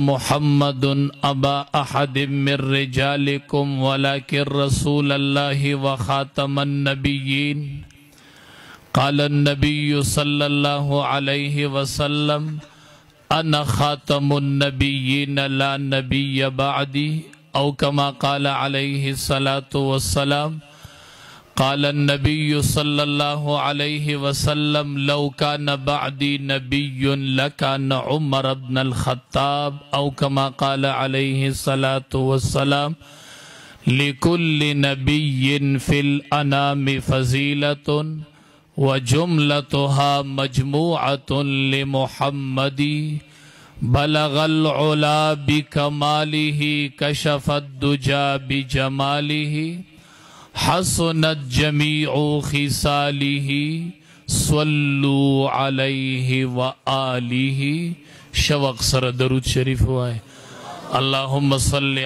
मुहम्मदुन अबा अहदिम मिर रिजालिकुम वलाकिन रसूलल्लाहि व खातमन नबिय्यीन क़ाल नबिय्यु सल्लल्लाहु अलैहि वसल्लम अना खातमुन नबिय्यीन ला नबिय्य बअदी औ कमा क़ाल अलैहि सलातु वस्सलाम क़ाल नबिय्यु सल्लल्लाहु अलैहि वसल्लम लौ कान बअदी नबिय्युन लकान उमर इब्न अल-ख़त्ताब औ कमा क़ाल अलैहि सलातु वस्सलाम लिकुल्लि नबिय्यिन फिल अनामि फ़ज़ीलतुन व जुमलतुहा मजमूअतुन लिमुहम्मदी बलगल उला बिकमालिही कशफद दुजा बिजमालिही हसनत जमीउ खिसालिही सल्लु अलैहि व आलिही। शवक़ सर दरूद शरीफ हुआ है। अल्लाहुम्मा सल्लि